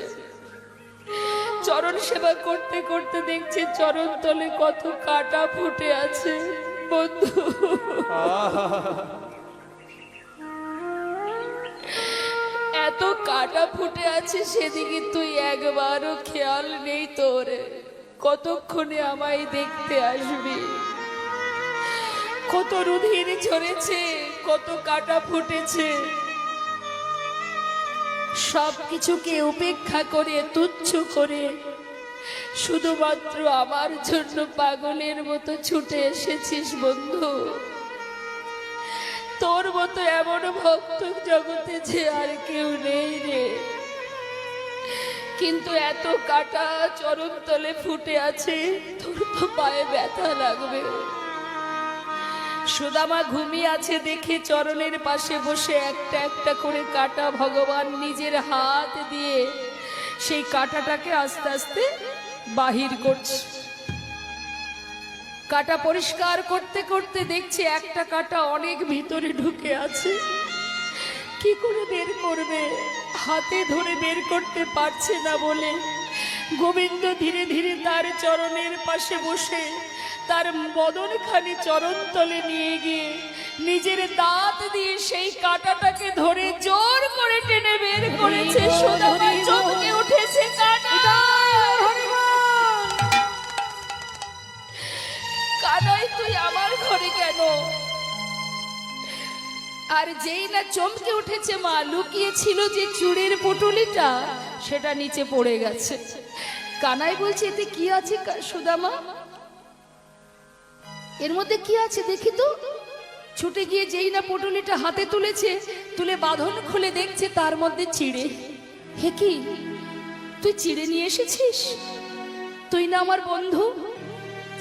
চরণ সেবা করতে করতে দেখছে চরণ তলে কত কাটা ফুটে আছে। বন্ধু, এত কাটা ফুটে আছে, সেদিকে তুই একবারও খেয়াল নেই তোর। কতক্ষণে আমায় দেখতে আসবি? কত রুধির ঝরেছে, কত কাটা ফুটেছে, সবকিছুকে উপেক্ষা করে, তুচ্ছ করে শুধুমাত্র আমার জন্য পাগলের মতো ছুটে এসেছিস। বন্ধু, তোর মতো এমন ভক্ত জগতে যে আর কেউ নেই রে। কিন্তু এত কাটা চরণ তলে ফুটে আছে, তোর তো পায়ে ব্যথা লাগবে। সুদামা ঘুমিয়ে আছে দেখে চরণের পাশে বসে একটা একটা করে কাটা ভগবান নিজের হাত দিয়ে সেই কাটাটাকে আস্তে আস্তে বাহির করছে। কাটা পরিষ্কার করতে করতে দেখছে একটা কাটা অনেক ভিতরে ঢুকে আছে। কি করে বের করবে? হাতে ধরে বের করতে পারছে না বলে গোবিন্দ ধীরে ধীরে তার চরণের পাশে বসে তার বদনখানি চরণ তলে নিয়ে গিয়ে নিজের দাঁত দিয়ে সেই কাটাটাকে ধরে জোর করে টেনে বের করেছে। সুদামা চমকে উঠেছে। কানাই, তুই আমার ঘরে কেন? আর যেই না চমকে উঠেছে মা, লুকিয়েছিল যে চুড়ের পুটুলিটা, সেটা নিচে পড়ে গেছে। কানাই বলছে, এতে কি আছে সুদামা? এর মধ্যে কি আছে দেখি তো। ছুটে গিয়ে যেই না পুটুলিটা হাতে তুলেছে, তুলে বাঁধন খুলে দেখছে তার মধ্যে চিড়ে। হে কি, তুই চিড়ে নিয়ে এসেছিস? তুই না আমার বন্ধু,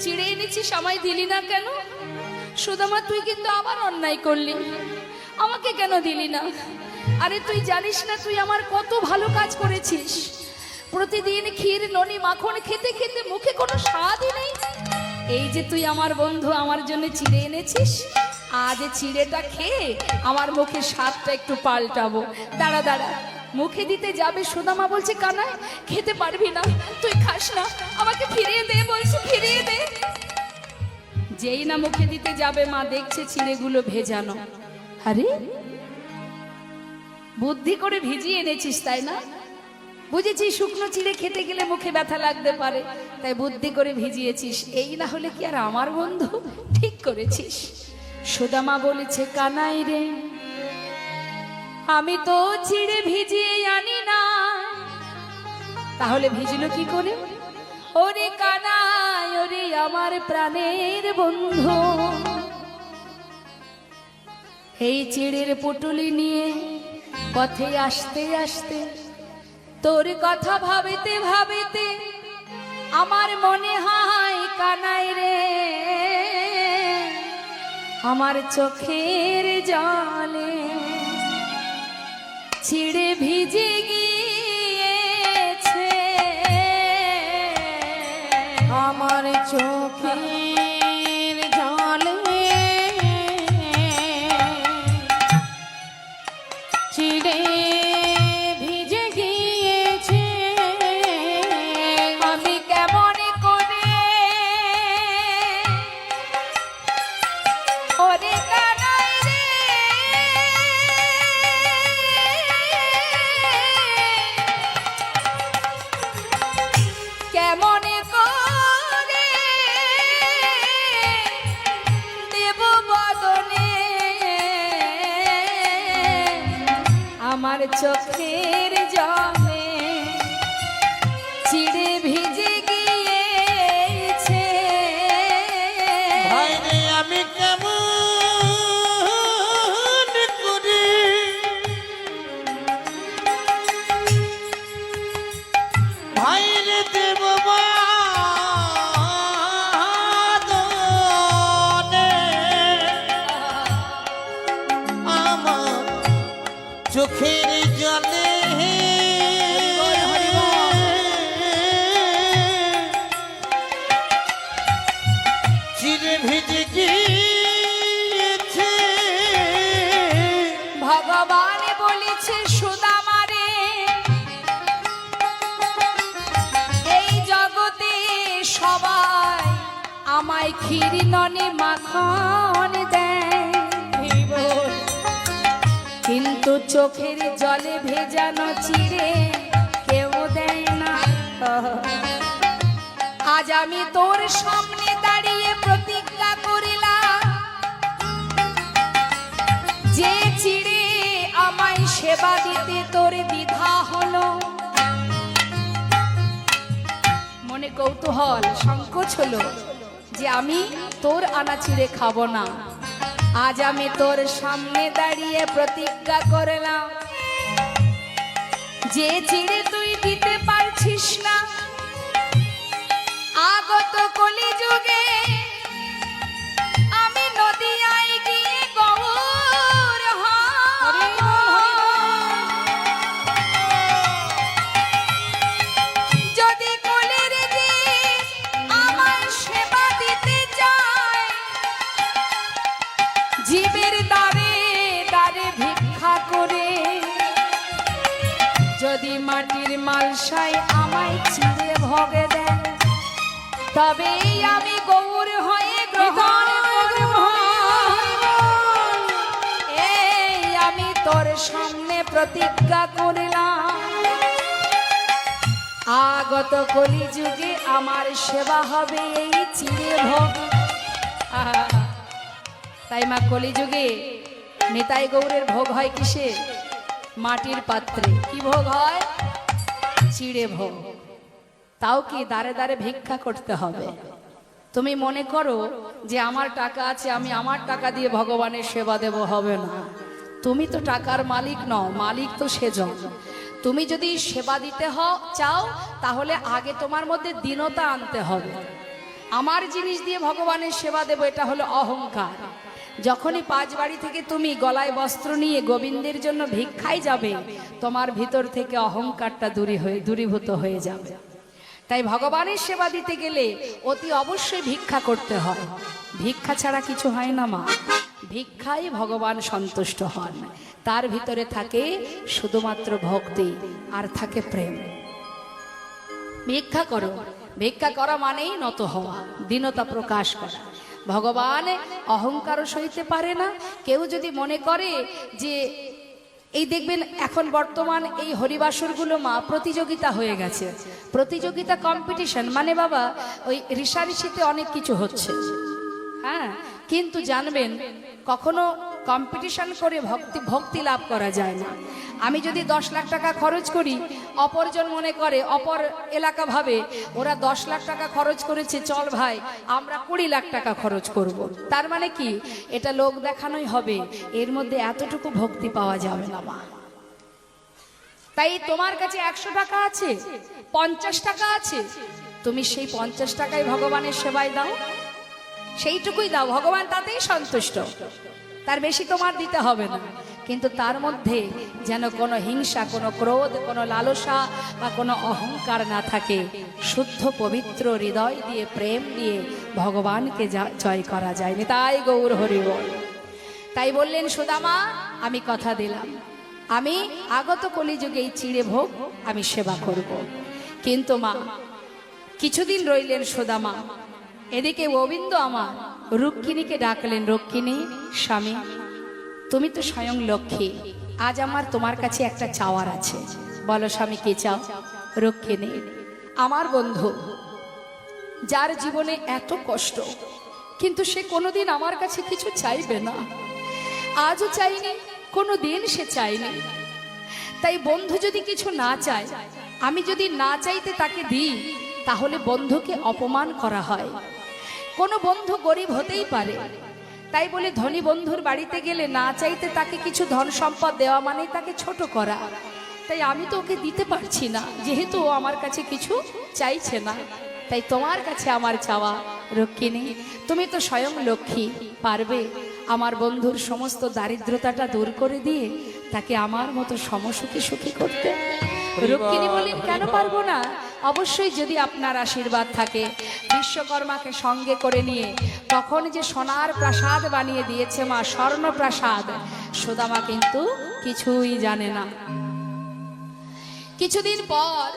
চিড়ে এনেছিস, আমায় দিলি না কেন? সুদামা, তুই কিন্তু আবার অন্যায় করলি, আমাকে কেন দিলি না? আরে তুই জানিস না তুই আমার কত ভালো কাজ করেছিস। প্রতিদিন ক্ষীর ননি মাখন খেতে খেতে মুখে কোনো স্বাদই নেই। এই যে তুই আমার বন্ধু, আমার জন্য চিড়ে এনেছিস, আজ চিড়েটা খেয়ে আমার মুখে স্বাদটা একটু পাল্টাবো। দাঁড়া দাঁড়া, মুখে দিতে যাবে। সুদামা বলছে, কানাই খেতে পারবি না, তুই খাস না, আমাকে ফিরিয়ে দে বলছে, ফিরিয়ে দে। যেই না মুখে দিতে যাবে মা দেখছে চিড়েগুলো ভেজানো। আরে বুদ্ধি করে ভিজিয়ে এনেছিস তাই না? বুঝেছি শুকনো চিড়ে খেতে গেলে মুখে ব্যথা লাগতে পারে, তাই বুদ্ধি করে ভিজিয়েছিস। এই না হলে কি আর আমার বন্ধু? ঠিক করেছিস। সুদামা বলেছে, কানাই রে, আমি তো চিড়ে ভিজিয়ে আনি না। তাহলে ভিজলো কি করে? ওরে কানাই, ওরে আমার প্রাণের বন্ধু, এই চিড়ের পুটুলি নিয়ে পথে আসতে আসতে তোর কথা ভাবিতে ভাবিতে আমার মনে হয় কানাই রে, আমার চোখের জলে চিড়ে ভিজে গিয়েছে, আমার চোখের জলে চিড়ে ভিজে গিয়েছে। আমার চোখের জলে চিড়ে ভিজে গিয়েছে। ভাই রে আমি কেমন করি ভাই রে দেব বাদনে আমার চোখের জলে চিরে ভিজে গিয়েছে। ভগবান বলেছে সুদামারে এই জগতে সবাই আমায় ক্ষীর ননি মাখন দেয়, কিন্তু চোখের জলে ভেজানো চিড়ে কেউ দেয় না। আজ আমি তোর সামনে দাঁড়িয়ে প্রতিজ্ঞা করিলাম যে চিড়ে আমায় সেবা দিতে তোর দ্বিধা হলো, মনে কৌতূহল সংকোচ হলো যে আমি তোর আনা চিড়ে খাবো না। আজ আমি তোর সামনে দাঁড়িয়ে প্রতিজ্ঞা করলাম যে চিড়ে তুই দিতে পারছিস না, আগত কলিযুগে আমি নদিয়ায় গিয়ে গৌর হব। যদি কোলের যে আমার সেবা দিতে চায়, জীবের দ্বারে দ্বারে ভিক্ষা করে যদি মাটির মালসায় আমায় চিড়ে ভোগে দেয়, তবেই আমি গৌর হয়ে গ্রহণ করব। এই আমি তোর সামনে প্রতিজ্ঞা করলাম আগত কলিযুগে আমার সেবা হবে এই চিড়ে ভোগ। তাই মা কলিযুগে নিতাই গৌরের ভোগ হয় কিসে? মাটির পাত্রে। কি ভোগ হয়? চিড়ে ভোগ। তাও কি দাঁড়ে দাঁড়ে ভিক্ষা করতে হবে? তুমি মনে করো যে আমার টাকা আছে, আমি আমার টাকা দিয়ে ভগবানের সেবা দেব, হবে না। তুমি তো টাকার মালিক নও, মালিক তো সেজন। তুমি যদি সেবা দিতে চাও তাহলে আগে তোমার মধ্যে দীনতা আনতে হবে। আমার জিনিস দিয়ে ভগবানের সেবা দেব, এটা হলো অহংকার। যখনই পাঁচ বাড়ি থেকে তুমি গলায় বস্ত্র নিয়ে গোবিন্দের জন্য ভিক্ষায় যাবে, তোমার ভিতর থেকে অহংকারটা দূরীভূত হয়ে যাবে। তাই ভগবানের সেবা দিতে গেলে অতি অবশ্যই ভিক্ষা করতে হয়। ভিক্ষা ছাড়া কিছু হয় না মা। ভিক্ষায় ভগবান সন্তুষ্ট হন। তার ভিতরে থাকে শুধুমাত্র ভক্তি আর থাকে প্রেম। ভিক্ষা করো। ভিক্ষা করা মানেই নত হওয়া, দীনতা প্রকাশ করা। ভগবান অহংকারও সইতে পারে না। কেউ যদি মনে করে যে এই দেখবেন এখন বর্তমান এই হরিবাসরগুলো মা প্রতিযোগিতা হয়ে গেছে। প্রতিযোগিতা, কম্পিটিশন মানে বাবা ওই ঋষাঋষিতে অনেক কিছু হচ্ছে, হ্যাঁ, কিন্তু জানবেন কখনো কম্পিটিশন করে ভক্তি লাভ করা যায় না। আমি যদি 10 লাখ টাকা খরচ করি, অপরজন মনে করে, অপর এলাকা ভাবে ওরা 10 লাখ টাকা খরচ করেছে, চল ভাই আমরা 20 লাখ টাকা খরচ করব। তার মানে কি? এটা লোক দেখানোই হবে, এর মধ্যে এতটুকু ভক্তি পাওয়া যাবে না মা। তাই তোমার কাছে 100 টাকা আছে, 50 টাকা আছে, তুমি সেই 50 টাকায় ভগবানের সেবায় দাও, সেইটুকুই দাও, ভগবান তাতেই সন্তুষ্ট। তার বেশি তোমার দিতে হবে না। কিন্তু তার মধ্যে যেন কোনো হিংসা, কোনো ক্রোধ, কোনো লালসা বা কোনো অহংকার না থাকে। শুদ্ধ পবিত্র হৃদয় দিয়ে, প্রেম দিয়ে ভগবানকে জয় করা যায়। তাই গৌর হরি বল। তাই বললেন সুদামা, আমি কথা দিলাম, আমি আগত কলিযুগে এই চিড়ে ভোগ আমি সেবা করব। কিন্তু মা কিছুদিন রইলেন সুদামা। এদিকে গোবিন্দ আমার রুক্মিণীকে ডাকলেন, রুক্মিণী স্বামী, তুমি তো স্বয়ং লক্ষ্মী, আজ আমার তোমার কাছে একটা চাওয়ার আছে। বলো স্বামী, কি চাও? রুক্মিণী, আমার বন্ধু যার জীবনে এত কষ্ট, কিন্তু সে কোনোদিন আমার কাছে কিছু চাইবে না, আজও চাইনি, কোনোদিন সে চাইনি। তাই বন্ধু যদি কিছু না চায়, আমি যদি না চাইতে তাকে দিই, তাহলে বন্ধুকে অপমান করা হয়। কোনো বন্ধু গরিব হতেই পারে, তাই বলে ধনী বন্ধুর বাড়িতে গেলে না চাইতে তাকে কিছু ধন সম্পদ দেওয়া মানে তাকে ছোট করা। তাই আমি তো ওকে দিতে পারছি না, যেহেতু ও আমার কাছে কিছু চাইছে না। তাই তোমার কাছে আমার চাওয়া, রক্ষিণী, তুমি তো স্বয়ং লক্ষ্মী, পারবে আমার বন্ধুর সমস্ত দারিদ্রতাটা দূর করে দিয়ে তাকে আমার মতো সমসুখী সুখী করতে? রক্ষিণী বলেন, কেন পারবো না? অবশ্যই, যদি আপনার আশীর্বাদ থাকে। বিশ্বকর্মাকে সঙ্গে করে নিয়ে তখন যে সোনার প্রাসাদ বানিয়ে দিয়েছে মা, স্বর্ণ প্রাসাদ, সুদামা কিন্তু কিছুই জানে না। কিছুদিন পর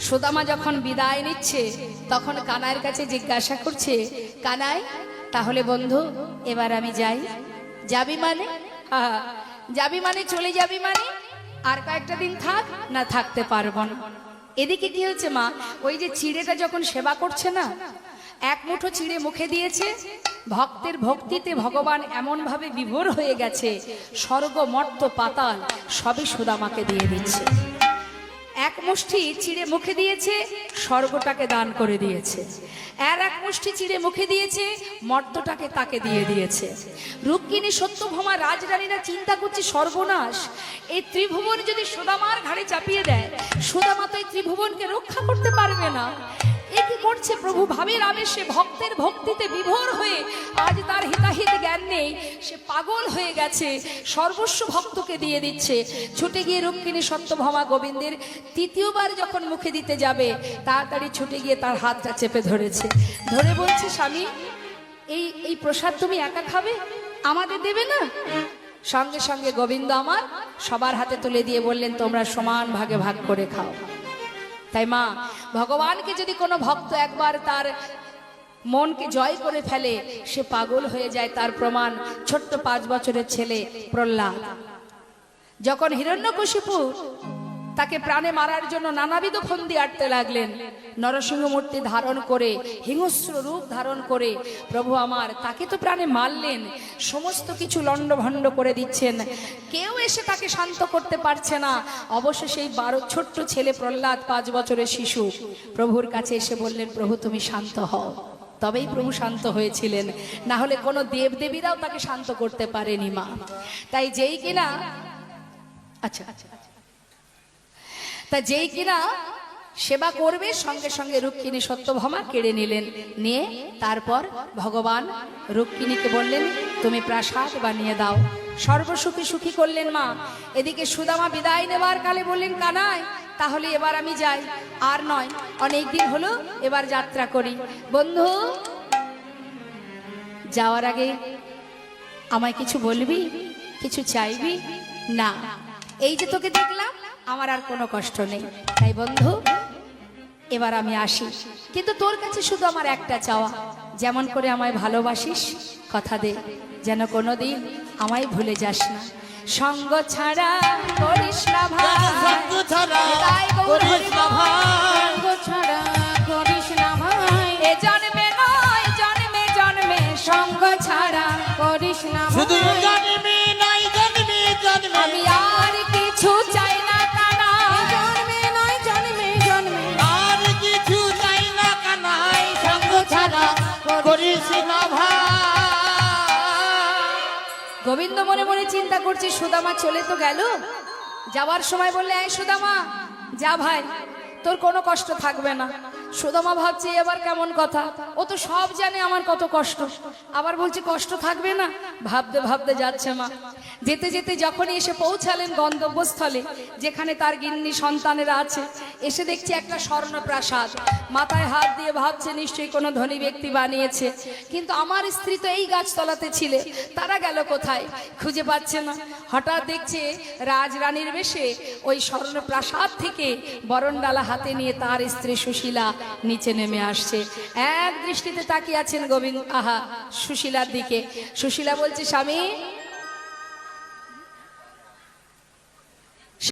সুদামা যখন বিদায় নিচ্ছে, তখন কানাইয়ের কাছে জিজ্ঞাসা করছে, কানাই, তাহলে বন্ধু এবার আমি যাই? যাবি মানে? যাবি মানে চলে যাবি মানে? আর কয়েকটা দিন থাক না? থাকতে পারবো না। এদিকে কি হচ্ছে মা, ওই যে চিড়েটা যখন সেবা করছে না, এক মুঠো চিড়ে মুখে দিয়েছে, ভক্তের ভক্তিতে ভগবান এমন ভাবে বিভোর হয়ে গেছে, স্বর্গ মর্ত পাতাল সবই সুদামাকে দিয়ে দিচ্ছে। এক মুষ্টি চিড়ে মুখে দিয়েছে, স্বর্গটাকে দান করে দিয়েছে। আর এক মুষ্টি চিড়ে মুখে দিয়েছে, মর্তটাকে তাকে দিয়ে দিয়েছে। রুক্মিণী, সত্যভামা, রাজরানীরা চিন্তা করছে, সর্বনাশ, এই ত্রিভুবন যদি সুদামার ঘাড়ে চাপিয়ে দেয়, সুদামা তো এই ত্রিভুবনকে রক্ষা করতে পারবে না। এ কি করছে প্রভু? ভাবের আবেশে ভক্তের ভক্তিতে বিভোর হয়ে আজ তার হিতাহিত জ্ঞান নেই, সে পাগল হয়ে গেছে, সর্বস্ব ভক্তকে দিয়ে দিচ্ছে। ছুটে গিয়ে রুক্মিণী সত্যভামা গোবিন্দের তৃতীয়বার যখন মুখে দিতে যাবে, তাড়াতাড়ি ছুটে গিয়ে তার হাতটা চেপে ধরেছে, ধরে বলছে, স্বামী, এই প্রসাদ তুমি একা খাবে, আমাদের দেবে না? সঙ্গে সঙ্গে গোবিন্দ আমার সবার হাতে তুলে দিয়ে বললেন, তোমরা সমান ভাগে ভাগ করে খাও। তাই মা, ভগবানকে যদি কোনো ভক্ত একবার তার মনকে জয় করে ফেলে, সে পাগল হয়ে যায়। তার প্রমাণ ছোট্ট 5 বছরের ছেলে প্রহ্লাদ, যখন হিরণ্যকশিপু তাকে প্রাণে মারার জন্য নানাবিধ ফন্দি আটতে লাগলেন, নরসিংহ মূর্তি ধারণ করে, হিংস্র রূপ ধারণ করে প্রভু আমার তাকে তো প্রাণে মারলেন, সমস্ত কিছু লণ্ডভণ্ড করে দিচ্ছেন, কেউ এসে তাকে শান্ত করতে পারছে না। অবশেষে এই 12 ছোট্ট ছেলে প্রহ্লাদ, 5 বছরের শিশু, প্রভুর কাছে এসে বললেন, প্রভু তুমি শান্ত হও। তবেই প্রভু শান্ত হয়েছিলেন, না হলে কোনো দেবদেবীরাও তাকে শান্ত করতে পারেনি মা। তাই যেই কিনা যেই কিনা সেবা করবে, সঙ্গে সঙ্গে রুক্মিণী সত্যভামা কেড়ে নিলেন। নিয়ে তারপর ভগবান রুক্মিণীকে বললেন, তুমি প্রাসাদ বানিয়ে দাও। সর্বসুখী সুখী করলেন মা। এদিকে সুদামা বিদায় নেবার কালে বললেন, কানাই, তাহলে এবার আমি যাই, আর নয়, অনেক দিন হলো, এবার যাত্রা করি। বন্ধু, যাওয়ার আগে আমায় কিছু বলবি, কিছু চাইবি? না, এই যে তোকে দেখলাম, আমার আর কোনো কষ্ট নেই। তাই বন্ধু, এবার আমি আসি, কিন্তু তোর কাছে শুধু আমার একটা চাওয়া, যেমন করে আমায় ভালোবাসিস, কথা দে যেন কোনোদিন আমায় ভুলে যাস না। সঙ্গ ছাড়া করিস না ভাই, সঙ্গ ছাড়া করিস না ভাই, সঙ্গ ছাড়া করিস না ভাই, এ জন্মে নয় জন্মে জন্মে সঙ্গ ছাড়া করিস না শুধু ভাই, জন্মে নাই জন্মে জন্মে, আমি আর কিছু চাই না কানাই, জন্মে নয় জন্মে জন্মে, আর কিছু চাই না কানাই, সঙ্গ ছাড়া করিস না ভাই। গোবিন্দ মনে মনে চিন্তা করছে, সুদামা চলে তো গেল, যাওয়ার সময় বললে, এই সুদামা যা ভাই, তোর কোনো কষ্ট থাকবে না। সুদামা ভাবছে, এবার কেমন কথা, ও তো সব জানে আমার কত কষ্ট, আবার বলছে কষ্ট থাকবে না। ভাবতে ভাবতে যাচ্ছে মা। যেতে যেতে যখনই এসে পৌঁছালেন গন্তব্যস্থলে, যেখানে তার গিন্নি সন্তানেরা আছে, এসে দেখছে একটা স্বর্ণ প্রাসাদ। মাথায় হাত দিয়ে ভাবছে, নিশ্চয়ই কোনো ধনী ব্যক্তি বানিয়েছে, কিন্তু আমার স্ত্রী তো এই গাছতলাতে ছিলে, তারা গেল কোথায়, খুঁজে পাচ্ছে না। হঠাৎ দেখছে রাজরানীর বেশে ওই স্বর্ণ প্রাসাদ থেকে বরণডালা হাতে নিয়ে তার স্ত্রী সুশীলা নিচে নেমে আসছে। এক দৃষ্টিতে তাকিয়ে আছেন গোবিন্দ সুশীলার দিকে। সুশীলা বলছে, স্বামী